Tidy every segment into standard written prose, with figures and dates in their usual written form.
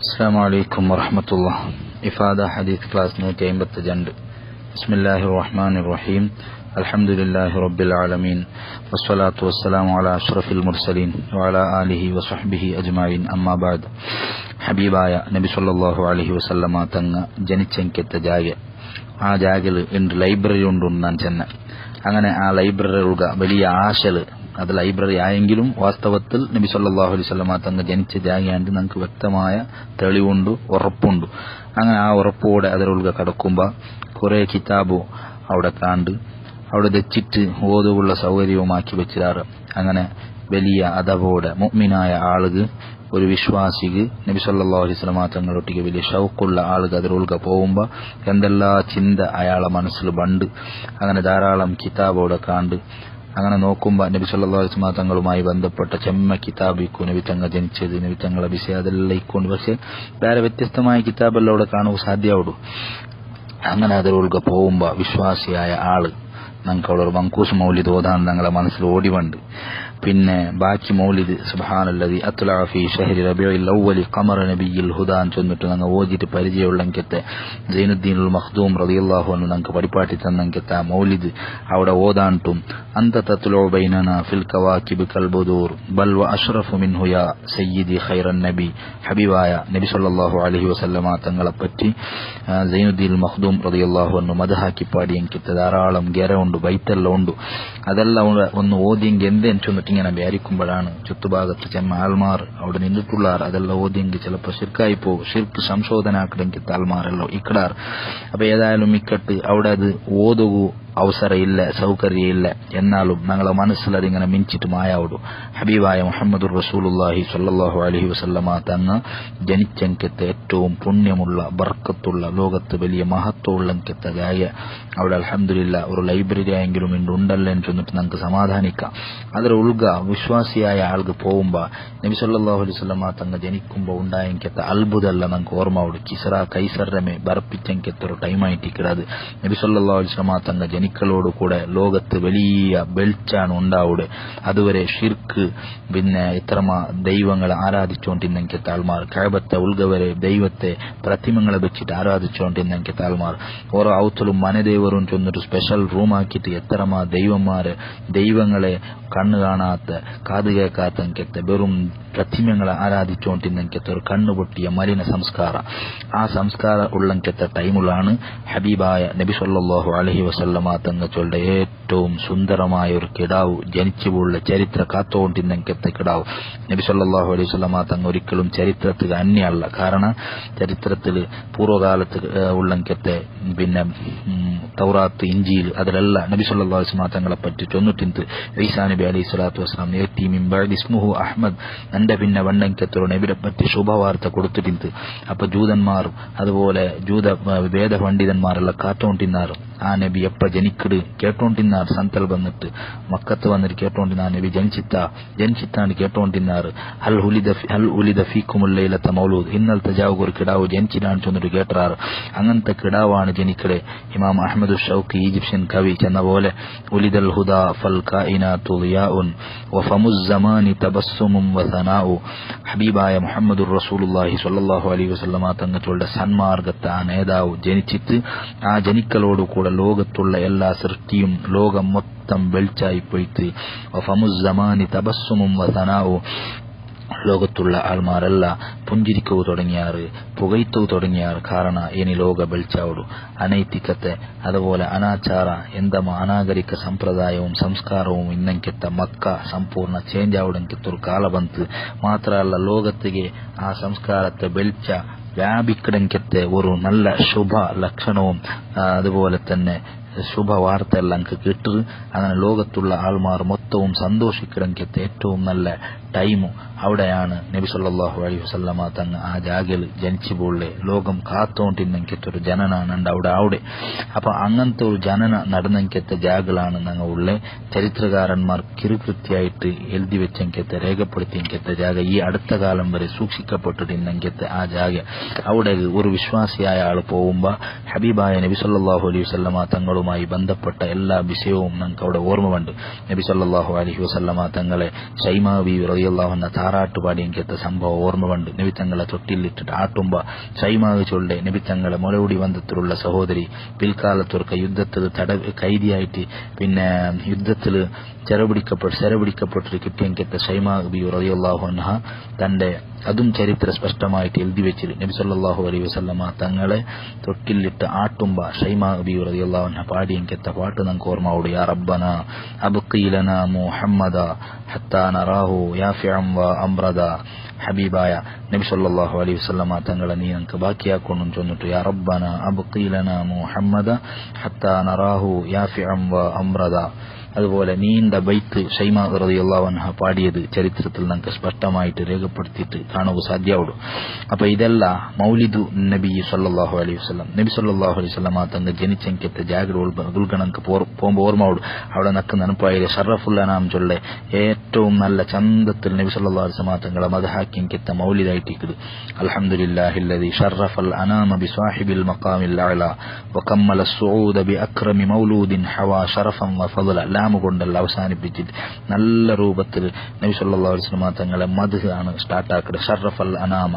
السلام عليكم ورحمة الله. إفادة حديث كلاس 152. بسم الله الرحمن الرحيم. الحمد لله رب العالمين والصلاة والسلام على أشرف المرسلين وعلى آله وصحبه أجمعين. أما بعد. ഹബീബായ നബി സല്ലല്ലാഹു അലൈഹി വസല്ലമ തങ്ങ ജനിച്ചെങ്കെത്ത ജാഗ ആ ജാഗയിൽ ഇന്ന് ലൈബ്രറി ഉണ്ടെന്ന് ഞാൻ ചെന്ന. അങ്ങനെ ആ ലൈബ്രറി വലിയ ആശല് അത് ലൈബ്രറി ആയെങ്കിലും വാസ്തവത്തിൽ നബി സല്ലല്ലാഹു അലൈഹി വസല്ലമ തങ്ങ ജനിച്ച ജാഗയാണ്ട് നമുക്ക് വ്യക്തമായ തെളിവുണ്ട്, ഉറപ്പുണ്ട്. അങ്ങനെ ആ ഉറപ്പോടെ അതിലുള്ള കടക്കുമ്പോൾ കുറെ കിതാബ് അവിടെ കാണ്ട് അവിടെ വെച്ചിട്ട് ഓതുള്ള സൗകര്യവുമാക്കി വെച്ചിരാറ്. അങ്ങനെ വലിയ അതവോടെ മുഅ്മിനായ ആളുകൾ, ഒരു വിശ്വാസിക്ക് നബി സല്ലല്ലാഹു അലൈഹി വസല്ലമ തങ്ങളൊട്ടിಗೆ വലിയ ഷൗക്കുള്ള ആളുകൾ അതിലുള്ള പോകുമ്പോൾ എന്തെല്ലാ ചിന്ത അയാളെ മനസ്സിൽ ബണ്ട്. അങ്ങനെ ധാരാളം കിതാബോടെ കാണ്ട് അങ്ങനെ നോക്കുമ്പോൾ നബി സല്ലല്ലാഹു അലൈഹി വസല്ലമ തങ്ങളുമായി ബന്ധപ്പെട്ട ചെമ്മ കിതാബിക്കു നബി തങ്ങൾ ജനിച്ചത്, നബി തങ്ങളെ വിഷയം അതെല്ലാം ഇക്കൊണ്ട്. പക്ഷെ വേറെ വ്യത്യസ്തമായ കിതാബെല്ലാം അവിടെ കാണുക സാധ്യമാവുള്ളൂ. അങ്ങനെ അതിലുള്ള പോകുമ്പോൾ വിശ്വാസിയായ ആള് ഞങ്ങൾക്ക് അവിടെ ഒരു മങ്കൂസ് മൗലിദ് ഓതാൻ ഞങ്ങളെ മനസ്സിൽ ഓടിവണ്ട്. പിന്നെ ബാക്കി മൗലിദ് സുബ്ഹാനല്ലദി അത്ലഅ ഫീ ശഹരി റബീഉൽ അവ്വലി ഖമറ നബിയിൽ ഹുദാ എന്ന് ചൊന്നിട്ട് ഞങ്ങൾ ഓതിയിട്ട് പരിചയമുള്ളെങ്കത്തെ സൈനുദ്ദീനുൽ മഖ്ദൂം റളിയല്ലാഹു അൻഹു ഞങ്ങൾക്ക് പഠിപ്പാട്ടി തന്നെങ്കത്തെ ആ മൗലിദ് അവിടെ ഓതാണ്ടും അന്ത തത്ലഉ ബൈനനാ ഫിൽ കവാകിബ് കൽ ബുദൂർ ബൽ വ അഷ്റഫു മിൻഹു യാ സയ്യിദി ഖൈറൻ നബി. ഹബീബായ നബി സല്ലല്ലാഹു അലൈഹി വസല്ലമ തങ്ങളെ പറ്റി സൈനുദ്ദീനുൽ മഖ്ദൂം റളിയല്ലാഹു അൻഹു മദ്ഹാക്കി പാടി എങ്കത്തെ ധാരാളം ഗെരവുണ്ട്, ബൈത്തെല്ലാം ഉണ്ട്. അതെല്ലാം ഒന്ന് ഓതിയെങ്കിൽ എന്തേന്ന് ചൊന്നിട്ട് ഇങ്ങനെ വിചാരിക്കുമ്പോഴാണ് ചുറ്റുഭാഗത്ത് ചെമ്മ ആൾമാർ അവിടെ നിന്നിട്ടുള്ളാർ. അതെല്ലാം ഓതിയെങ്കിൽ ചിലപ്പോൾ ഷിർക്കായി പോകും. ഷിർക്ക് സംശോധന ആക്കണമെങ്കിൽ ആൾമാരെല്ലാം ഇക്കടാർ. അപ്പൊ ഏതായാലും ഇക്കട്ട് അവിടെ അത് ഓതുകൂ അവസര ഇല്ല, സൗകര്യം ഇല്ല. എന്നാലും ഞങ്ങളെ മനസ്സിൽ അതിങ്ങനെ മിഞ്ചിട്ട് മായാവിടും. ഹബീബായ മുഹമ്മദുർ റസൂലുള്ളാഹി സ്വല്ലല്ലാഹു അലൈഹി വസല്ലമ തങ്ങ ജനിച്ചെങ്കത്തെ ഏറ്റവും പുണ്യമുള്ള ബർക്കത്തുള്ള ലോകത്ത് വലിയ മഹത്വമുള്ളെങ്കത്തെ ഗായ അവിടെ അൽഹംദുലില്ലാ ഒരു ലൈബ്രറി ആയെങ്കിലും ഉണ്ടല്ലോ എന്ന് ചൊന്നിട്ട് ഞങ്ങൾക്ക് സമാധാനിക്കാം. അതിൽ ഉൾഗ വിശ്വാസിയായ ആൾക്ക് പോകുമ്പോൾ നബി സല്ലല്ലാഹു അലൈഹി വസല്ലമ തങ്ങ ജനിക്കുമ്പോൾ ഉണ്ടായെങ്കത്തെ അത്ഭുതമല്ല ഞങ്ങൾക്ക് ഓർമ്മ ആവുള്ളൂ. കിസ്റ കൈസറമേ ബർപ്പിച്ചെങ്കത്തെ ഒരു ടൈമായിട്ടിക്കത് നബി സല്ലല്ലാഹു അലൈഹി വസല്ലമ തങ്ങ ജനിക്കളോട് കൂടെ ലോകത്ത് വലിയ വെളിച്ചാണ് ഉണ്ടാവുടെ. അതുവരെ ഷിർക്ക് പിന്നെ ഇത്രമാ ദൈവങ്ങളെ ആരാധിച്ചുകൊണ്ടിരുന്നെങ്കിൽ ആൾമാർ കഅബത്തെ ഉൾഗവരെ ദൈവത്തെ പ്രതിമകളെ വെച്ചിട്ട് ആരാധിച്ചുകൊണ്ടിരുന്നെങ്കിൽ ആൾമാർ ഓരോ ഔത്തലും മനദേവറും ചൊന്നിട്ട് സ്പെഷ്യൽ റൂം ആക്കിയിട്ട് എത്രമാ ദൈവങ്ങളെ കണ്ണു കാണാത്ത കാത് കേൾക്കാത്ത വെറും പ്രതിമകളെ ആരാധിച്ചുകൊണ്ടിരുന്നെങ്കിൽ ഒരു കണ്ണുപൊട്ടിയ മലിന സംസ്കാര ആ സംസ്കാര ഉള്ളെങ്കത്തെ ടൈമിലാണ് ഹബീബായ നബി സല്ലല്ലാഹു അലൈഹി വസല്ലമ തങ്ങളുടെ ഏറ്റവും സുന്ദരമായ ഒരു കിടാവ് ജനിച്ചുപോലുള്ള ചരിത്ര കാത്തുകൊണ്ടിരുന്നെങ്കത്തെ കിടാവ് നബി സല്ലല്ലാഹു അലൈഹി വസല്ലമ തങ്ങൾ ഒരിക്കലും ചരിത്രത്തിൽ അന്യല്ല. കാരണം ചരിത്രത്തിൽ പൂർവ്വകാലത്ത് ഉള്ളെങ്കത്തെ പിന്നെ തൗറാത്ത്, ഇഞ്ചീൽ അതിലെല്ലാം നബി സല്ലല്ലാഹു അലൈഹി വസല്ലമ തങ്ങളെ പറ്റി ചൊന്നിട്ടുണ്ട്. ഈസാ നബി അലൈഹി സ്വലാത്തു വസ്സലാം യഅതി മിൻ ബഅദി ഇസ്മുഹു അഹ്മദ് എന്റെ പിന്നെ വണ്ടെങ്കത്തൊരു നബിയെ പറ്റി ശുഭവാർത്ത കൊടുത്തിട്ടുണ്ട്. അപ്പൊ ജൂതന്മാരും അതുപോലെ വേദ പണ്ഡിതന്മാരെല്ലാം കാത്തോണ്ടിരുന്നാറും ആ നബി എപ്പ ജനിക്കട് കേട്ടോണ്ടിരുന്നാർ. സന്തൽ വന്നിട്ട് മക്കത്ത് വന്നിട്ട് കേട്ടോണ്ടിരുന്ന നബി ജനിച്ചിട്ടാണ് കേട്ടോണ്ടിരുന്നാറ്. ഹൽ ഉലിദ ഫീക്കുമുൽ ലൈലത മൗലൂദ് ഇന്നലത്തെ ജാവുക ഒരു കിടാവ് ജനിച്ചിട്ടാണ് ചെന്നിട്ട് കേട്ടാറ്. അങ്ങനത്തെ കിടാവാണ് ജനിക്കടെ. ഇമാം അഹ്മദ് ഷൗക്കി ഈജിപ്ഷ്യൻ കവി ചെന്ന പോലെ ഉലിദൽ ഹുദാ ഫൽ കായിനാതു ളിയാഉൻ വഫമുസ് സമാനി തബസ്സുമും വസനാഉ. ഹബീബായ മുഹമ്മദുർ റസൂലുള്ളാഹി സ്വല്ലല്ലാഹു അലൈഹി വസല്ലമ തങ്ങളുടെ സന്മാർഗത്തെ ആ നേതാവ് ജനിച്ചിട്ട് ആ ജനിക്കലോട് കൂടെ ലോകത്തുള്ള എല്ലാ സൃഷ്ടിയും ലോകം മൊത്തം വെളിച്ചായി പോയിട്ട് വഫമുസ് സമാനി തബസ്സുമും വസനാഉ ലോകത്തുള്ള ആൾമാരെല്ലാം പുഞ്ചിരിക്കവ് തുടങ്ങിയാറ്, പുകയ്ത്തവ് തുടങ്ങിയാറ്. കാരണം ഇനി ലോക ಬೆಳ್ಚಾವಡು ಅನೈತಿಕತೆ അതുപോലെ ಅನಾಚಾರ ಎಂದಮ ಅನಾಗರಿಕ ಸಂಪ್ರದಾಯവും ಸಂಸ್ಕಾರവും ಇನ್ನಂಕೆತ್ತ ಮಕ್ಕ ಸಂಪೂರ್ಣ ಚೇಂಜ್ ಆವಡಂಕೆತ್ತೊರು ಕಾಲ ಬಂತು. ಮಾತ್ರ ಅಲ್ಲ ಲೋകത്തിಗೆ ആ സംസ്കാരത്തെ വെളിച്ച വ്യാപിക്കടങ്കത്തെ ഒരു നല്ല ശുഭ ലക്ഷണവും അതുപോലെ തന്നെ ശുഭ വാർത്ത എല്ലാം കിട്ടു. അങ്ങനെ ലോകത്തുള്ള ആൾമാർ മൊത്തവും സന്തോഷിക്കിടങ്കത്തെ ഏറ്റവും നല്ല ടൈമു അവിടെയാണ്. നബി സല്ലല്ലാഹു അലൈഹി വസല്ലമ തങ്ങ ആ ജാഗയിൽ ജനിച്ചുപോലെ ലോകം കാത്തോണ്ടിരുന്നെങ്കത്തൊരു ജനനാണ് അവിടെ. അപ്പൊ അങ്ങനത്തെ ഒരു ജനന നടന്നെങ്കത്തെ ജാഗകളാണ് ഞങ്ങൾ ഉള്ളേ. ചരിത്രകാരന്മാർ കിറുകൃത്യായിട്ട് എഴുതി വെച്ചെങ്കത്തെ രേഖപ്പെടുത്തിയെങ്കത്തെ ജാഗ ഈ അടുത്ത കാലം വരെ സൂക്ഷിക്കപ്പെട്ടിരുന്നെങ്കത്തെ ആ ജാഗ അവിടെ ഒരു വിശ്വാസിയായ ആൾ പോകുമ്പോ ഹബീബായ നബി സല്ലല്ലാഹു അലൈഹി വസല്ലമ തങ്ങളുമായി ബന്ധപ്പെട്ട എല്ലാ വിഷയവും ഞങ്ങൾക്ക് അവിടെ ഓർമ്മ ഉണ്ട്. നബി സല്ലല്ലാഹു അലൈഹി വസല്ലമ തങ്ങളെ ശൈമാ ബീവി റളിയല്ലാഹു അൻഹ താറാട്ട് പാടിയെങ്കിലത്തെ സംഭവം ഓർമ്മ കണ്ട് നബി തങ്ങളെ തൊട്ടിലിട്ടിട്ട് ആട്ടുമ്പ ഷൈമാവ് ചൊല്ലെ നബി തങ്ങളെ മുലകുടി ബന്ധത്തിലുള്ള സഹോദരി പിൽക്കാലത്തൊരുക്ക യുദ്ധത്തിൽ കൈദിയായിട്ട് പിന്നെ യുദ്ധത്തിൽ ചെരപിടിക്കപ്പെട്ട് കിട്ടിയെങ്കിലത്തെ ഷൈമാ ബിബി റളിയല്ലാഹു അൻഹ തന്റെ അതും ചരിത്ര സ്പഷ്ടമായിട്ട് എഴുതി വെച്ചിട്ട് നബി സല്ലല്ലാഹു അലൈഹി വസല്ലമ തങ്ങളെ തൊട്ടിലിട്ട് ആട്ടുമ്പ ഷൈമാ ബിബി റളിയല്ലാഹു അൻഹ പാടിയെങ്കിലത്തെ പാട്ട് നമുക്ക് ഓർമ്മയോട് യാ റബ്ബന അബ്ഖി ലനാ മുഹമ്മദ ഹത്താ നറാഹു യാഫിഅൻ വ അംറദ ഹബീബായ നബി സല്ലല്ലാഹു അലൈഹി വസല്ലമ തങ്ങളെ നീ നമുക്ക് ബാക്കിയാക്കണം ചൊന്നിട്ട് യാ റബ്ബന അബ്ഖി ലനാ മുഹമ്മദ ഹത്താ നറാഹു യാഫിഅൻ വ അംറദ. അതുപോലെ നീണ്ട ബൈത്ത് ഷൈമാ റളിയല്ലാഹു അൻഹ പാടിയത് ചരിത്രത്തിൽ നമുക്ക് സ്പഷ്ടമായിട്ട് രേഖപ്പെടുത്തിയിട്ട് കാണുക സാധ്യമാവുള്ളൂ. അപ്പൊ ഇതല്ല മൗലിദു നബി സല്ലല്ലാഹു അലൈഹി വസല്ലം നബി സല്ലല്ലാഹു അലൈഹി വസല്ലം തങ്ങൾ ജനിച്ചെങ്കിലത്തെ ജാഗ്രത ഉൾഗണക്ക് പോകുമ്പോൾ ഓർമ്മയോട് അവിടെ നക്ക് നനപ്പായിലെ ഷറഫുൽ അനാം ചൊല്ലെ ഏറ്റവും നല്ല ചന്തത്തിൽ നബി സല്ലല്ലാഹു അലൈഹി വസല്ലം തങ്ങളെ മദ്ഹാക്കിയെങ്കിലത്തെ മൗലിദായിട്ടിരിക്കുന്നത് അൽഹംദുലില്ലാഹില്ലദി ഷറഫൽ അനാമ ബിസ്വാഹിബിൽ മഖാമിൽ അഅല വകമ്മല الصعود بأكرم مولود حوى شرفا وفضلا കൊണ്ടല്ല അവസാനിപ്പിച്ചിട്ട് നല്ല രൂപത്തിൽ നബി സല്ലല്ലാഹു അലൈഹി വസല്ലം തങ്ങളെ മദ്ഹ് ആണ് സ്റ്റാർട്ടാക്കുന്നത്. ഷറഫൽ അനാമ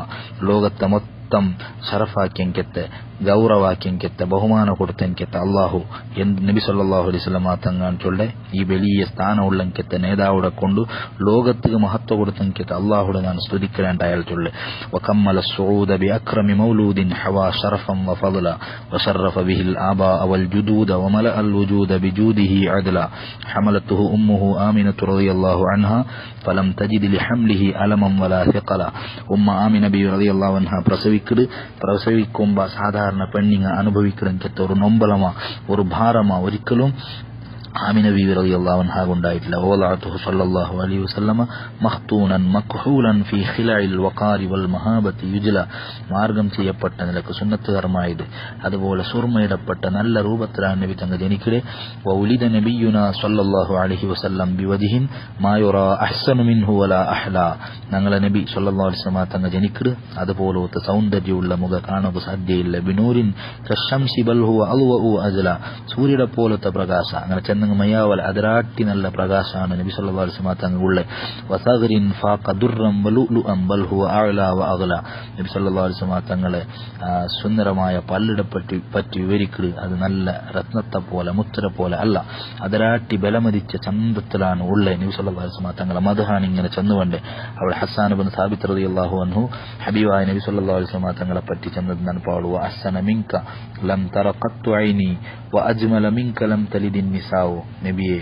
ലോകത്തെ മൊത്തം ഷറഫാക്കിയെങ്കിലത്തെ ഗൗരവാക്കിയെങ്കിലത്തെ ബഹുമാന കൊടുത്തെങ്കിലത്തെ അള്ളാഹു എന്ത് നബി സല്ലല്ലാഹു അലൈഹി വസല്ലം തങ്ങൾ ചൊല്ലെ ഈ വലിയ സ്ഥാനമുള്ളെങ്കിലത്തെ നേതാവിടെ കൊണ്ട് ലോകത്തിന് മഹത്വ കൊടുത്തെങ്കിലത്തെ അള്ളാഹുടെ ഞാൻ സ്തുതിക്കലേണ്ട അയാൾ ചൊല്ലെ വകമ്മല الصعود بأكرم مولود حوى شرفا وفضلا وشرف به الآباء والجدود وملأ الوجود بجوده عدلا حملته أمه آمنة رضي الله عنها فلم تجد لحمله ألما ولا ثقلا. آمنة رضي الله عنها പ്രസവിക്കുമ്പോ സാധാരണ പെണ്ണിങ്ങ അനുഭവിക്കുന്ന ഒരു നൊമ്പലമാ ഒരു ഭാരമാ ഒരിക്കലും ആമിന ബീവി റളിയല്ലാഹു അൻഹ ഉണ്ടായിട്ടില്ല. വലഅതുഹു സല്ലല്ലാഹു അലൈഹി വസല്ലമ മഖ്തൂനൻ മഖ്ഹൂലൻ ഫീ ഖിലഇൽ വഖാരി വൽ മഹാബത്തി യുജ്ല മാർഗം ചെയ്യപ്പെട്ട നിലക്ക് സുന്നത്ത് കർമായത് അതുപോലെ സുർമയിടപ്പെട്ട നല്ല രൂപത്തിലാണ് നബി തങ്ങൾ ജനിക്കടെ. വഉലിദ നബിയുനാ സല്ലല്ലാഹു അലൈഹി വസല്ലം ബിവജ്ഹിൻ മാ യുറാ അഹ്സനു മിൻഹു വലാ അഹ്ലാ. ഞങ്ങളെ നബി സല്ലല്ലാഹു അലൈഹി വസല്ലം തങ്ങൾ ജനിക്കടെ അതുപോലത്തെ സൗന്ദര്യമുള്ള മുഖ കാണുക സാധ്യയില്ല. ബിനൂരിൻ കശംസി ബൽ ഹുവ അൽവഉ അജ്ല സൂര്യയുടെ പോലത്തെ പ്രകാശ അങ്ങനെ മയാവൽ അതിരാട്ടി നല്ല പ്രകാശമാണ് നബി സല്ലല്ലാഹു അലൈഹി വസല്ലം തങ്ങളുടെ. വസഗ്രിൻ ഫാഖ ദുർറൻ വലുലുഅൻ ബൽ ഹുവ അഅല വഅഗ്ല നബി സല്ലല്ലാഹു അലൈഹി വസല്ലം തങ്ങളെ സുന്ദരമായ പല്ലിട പറ്റി വിവരിക്കുക അത് നല്ല രത്നത്തെ പോലെ മുത്തര പോലെ അല്ല അതിരാട്ടി ബലമതിച്ച ചന്തത്തിലാണ് ഉള്ള നബി സല്ലല്ലാഹു അലൈഹി വസല്ലം തങ്ങളെ മദ്ഹാൻ ഇങ്ങനെ ചെന്നുകൊണ്ട് അവിടെ ഹസ്സാൻ ഇബ്നു സാബിത്ത് റളിയല്ലാഹു അൻഹു ഹബീബായ നബി സല്ലല്ലാഹു അലൈഹി വസല്ലം തങ്ങളെ പറ്റി ചെന്നതാണ് പാടുക അഹ്സന മിൻക ലം തറ ഖത്തു ഐനി വഅജ്മല മിൻക ലം തലിദിൻ നിസാഉ. നബിയെ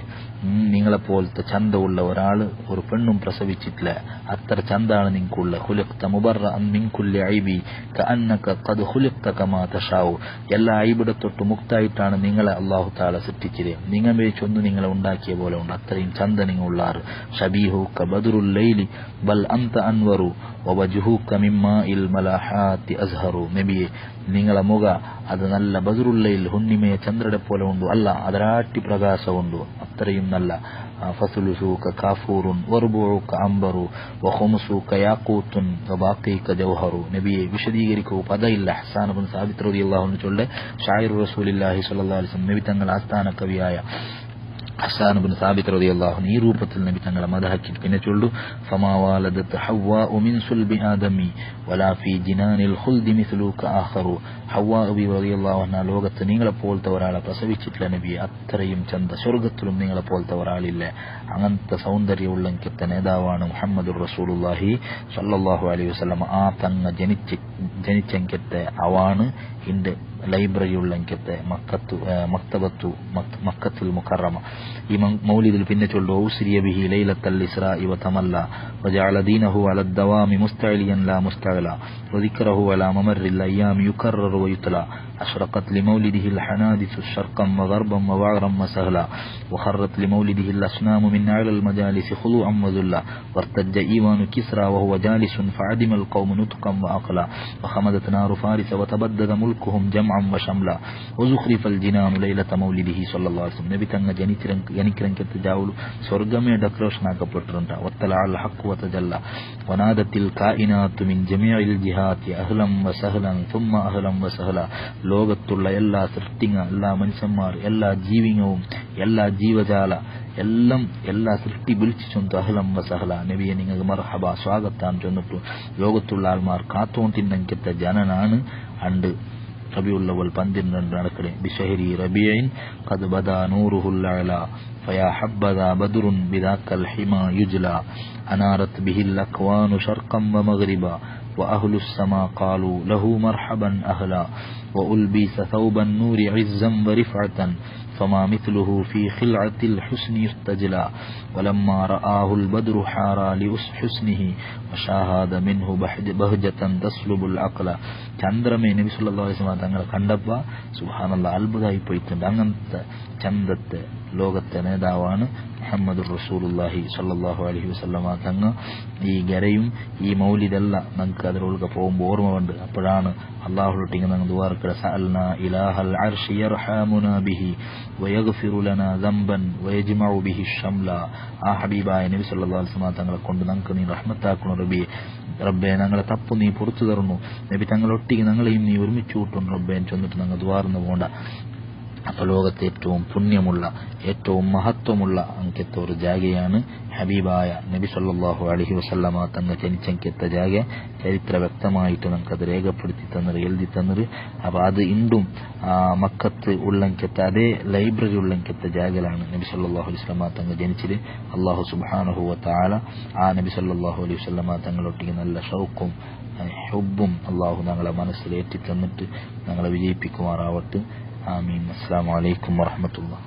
നിങ്ങളെപ്പോലത്തെ ചന്തമുള്ള ഒരാള് ഒരു പെണ്ണും പ്രസവിച്ചിട്ടില്ല അത്ര ചന്താണ് നിങ്ങൾക്കുള്ള. ഖുലിഖ്ത മുബറഅൻ മിൻ കുല്ലി ഐബി കഅന്നക ഖദ് ഖുലിഖ്ത കമാ തശാഉ. എല്ലാ ഐബിടെ തൊട്ട് മുക്തായിട്ടാണ് നിങ്ങളെ അല്ലാഹു തആല സൃഷ്ടിച്ചത്. നിങ്ങൾ വെച്ചൊന്ന് നിങ്ങളെ ഉണ്ടാക്കിയ പോലെ ഉണ്ട് അത്രയും ചന്ത നിങ്ങളുള്ളാറ്. ഷബീഹുക ബദ്റുൽ ലൈലി ബൽ അൻത അൻവറു വവജ്ഹുക മിമ്മാഇൽ മലാഹാത്തി അസ്ഹറു. നബിയെ നിങ്ങളെ മുഖ അത് നല്ല ബദ്റുല്ലയിൽ ഹുണ്ണിമയ ചന്ദ്രനെ പോലെ ഉണ്ട് അല്ല അതിരാട്ടി പ്രകാശമുണ്ട് അത്രയും നല്ല. ഫസുലുസൂക കാഫൂറുൻ വർബുഉക അംബറു വഖുംസുക യാഖൂത്തുൻ വബാഖീക ജൗഹറു. നബിയെ വിശദീകരിക്കൂ പദയില്ല. ഹസ്സാൻ ഇബ്നു സാബിത്ത് റളിയല്ലാഹു അൻഹു ചൊല്ലെ ഷായിർ റസൂലുള്ളാഹി സ്വല്ലല്ലാഹു അലൈഹി വസല്ലം നബി തങ്ങൾ ആസ്ഥാന കവിയായ ഹസ്സാൻ ഇബ്നു സാബിത്ത് റളിയല്ലാഹു അൻഹു ഈ രൂപത്തിൽ നബി തങ്ങളെ മദ്ഹാക്കി പിന്നെ ചൊല്ലു ഫമാ വാലദത് ഹവ്വാഉ മിൻ സുൽബി ആദമി വലാ ഫീ ജിനാനിൽ ഖുൽദി മിസ്ലുക ആഖറു. ഹവ്വാ റളിയല്ലാഹു അൻഹ ലോകത്ത് നിങ്ങളെ പോലത്തെ ഒരാളെ പ്രസവിച്ചിട്ടില്ല നബിയെ അത്രയും ചന്ത സ്വർഗ്ഗത്തിലും നിങ്ങളെ പോലത്തെ ഒരാളില്ല. അങ്ങനത്തെ സൗന്ദര്യമുള്ള നേതാവാണ് മുഹമ്മദുർ റസൂലുള്ളാഹി സ്വല്ലല്ലാഹു അലൈഹി വസല്ലം. ആ തങ്ങ ജനിച്ചെങ്കത്തെ അവാണ് ഇന്റെ ലൈബ്രറിയുള്ള മക്കത്തുൽ മുകറമ. ഈ മൗലിദിൽ പിന്നെ ചൊല്ലു ഔസ്രിയ ബിഹി ലൈലത്തൽ ഇസ്റാഇ വതമല്ല വജഅല ദീനഹു അല ദവാമി മുസ്തഅലിയൻ ലാ മുസ്തഅല വദിക്റഹു അലാ മമറിൽ അയ്യാം യുകററു വയുത്ല أشرقت لمولده الحنادث شرقا وغربا ووعرا وسهلا وخرت لمولده الأصنام من أعلى المجالس خضوعا وذلا وارتج إيوان كسرى وهو جالس فعدم القوم نطقا وعقلا وخمدت نار فارس وتبدد ملكهم جمعا وشملا وزخرف الجنان ليلة مولده صلى الله عليه وسلم. നബി തങ്ങ ജനിക്കരങ്കത്ത് ജാവുലു സ്വർഗമേ ഡെക്കറേഷനാക്കപ്പെട്ടിട്ടുണ്ട്. وطلع الحق وتجلى ونادت الكائنات من جميع الجهات أهلا وسهلا ثم أهلا وسهلا. ലോകത്തുള്ള എല്ലാ സൃഷ്ടിങ്ങ എല്ലാ മനുഷ്യന്മാർ എല്ലാ ജീവിങ്ങവും എല്ലാ ജീവജാല എല്ലാ സൃഷ്ടി വിളിച്ചു ചൊന്തു അഹ്ലം വസഹല നബിയെ നിങ്ങൾക്ക് മർഹബ സ്വാഗത്താൻ ചൊന്നിട്ടു ലോകത്തുള്ള ആൾമാർ കാത്തോണ്ടിന്നത്തെ ജനനാണ് അണ്ട് റബിഉൽ അവ്വൽ 12 നടക്കടെ ബിശഹരി റബീഇൻ ഖദ് ബദാ നൂറുൽ അലാ ഫയാ ഹബ്ബദാ ബദ്റുൻ ബിദാക്കൽ ഹിമാ യുജ്ലാ അനാറത് ബിഹിൽ അക്വാനു ശർഖൻ വമഗ്രിബ وأهل السماء قالوا له مرحبا أهلا وألبس ثوب النور عزا ورفعة فما مثله في خلعة الحسن يستجلى ولما رآه البدر حارى لحسنه وشاهد منه بهجة تسلب العقل ചന്ദ്രമേ നബി സല്ലല്ലാഹു അലൈഹി വസല്ലം തങ്ങളെ കണ്ടപ്പോൾ സുബ്ഹാനല്ലാഹ് അത്ഭുതമായി പോയിട്ടുണ്ട്. അങ്ങനത്തെ ചന്തത്തെ ലോകത്തെ നേതാവാണ് മുഹമ്മദുർ റസൂലുള്ളാഹി സല്ലല്ലാഹു അലൈഹി വസല്ലം തങ്ങൾ. ഈ ഗരയും ഈ മൗലിദെല്ലാം നമുക്ക് അതിലൊക്കെ പോകുമ്പോൾ ഓർമ്മ ഉണ്ട്. അപ്പോഴാണ് അള്ളാഹുട്ടിങ്ങനെ ഞങ്ങൾ ദുആർക്കട സഅൽനാ ഇലാഹൽ അർശി യർഹമുനാ ബിഹി വയഗ്ഫിറു ലനാ ദംബൻ വയജ്മഉ ബിഹി ഷംല. ആ ഹബീബായ നബി സല്ലല്ലാഹു അലൈഹി വസല്ലം തങ്ങളെ കൊണ്ട് നമുക്ക് നീ റഹ്മത്താക്കണം റബ്ബേ, ഞങ്ങളെ തപ്പ് നീ പുറത്തു തരുന്നു നബി, തങ്ങളൊട്ടിക്ക് ഞങ്ങളെയും നീ ഒരുമിച്ച് കൂട്ടുന്നു റബ്ബേ എന്ന് ചൊന്നിട്ട് ഞങ്ങൾ ദ്വാർന്നു പോണ്ട. അപ്പൊ ലോകത്തെ ഏറ്റവും പുണ്യമുള്ള ഏറ്റവും മഹത്വമുള്ള അങ്കത്തെ ഒരു ജാഗയാണ് ഹബീബായ നബി സല്ലല്ലാഹു അലൈഹി വസല്ലമ തങ്ങൾ ജനിച്ചങ്കത്തെ ജാഗ. ചരിത്ര വ്യക്തമായിട്ട് നമുക്കത് രേഖപ്പെടുത്തി തന്നത് എഴുതി തന്നത്. അപ്പൊ അത് ഇണ്ടും മക്കത്ത് ഉള്ളങ്കത്തെ അതേ ലൈബ്രറി ഉള്ളങ്കത്തെ ജാഗലാണ് നബി സല്ലല്ലാഹു അലൈഹി വസല്ലമ തങ്ങൾ ജനിച്ചത്. അല്ലാഹു സുബ്ഹാനഹു വ തആല ആ നബി സല്ലല്ലാഹു അലൈഹി വസല്ലമ തങ്ങളൊട്ടിക്ക് നല്ല ഷൗക്കും ഹുബ്ബും അല്ലാഹു ഞങ്ങളെ മനസ്സിൽ ഏറ്റി തന്നിട്ട് ഞങ്ങളെ വിജയിപ്പിക്കുമാറാവട്ടെ. ആമീൻ. അസ്സലാമു അലൈക്കും വറഹ്മത്തുള്ളാഹി.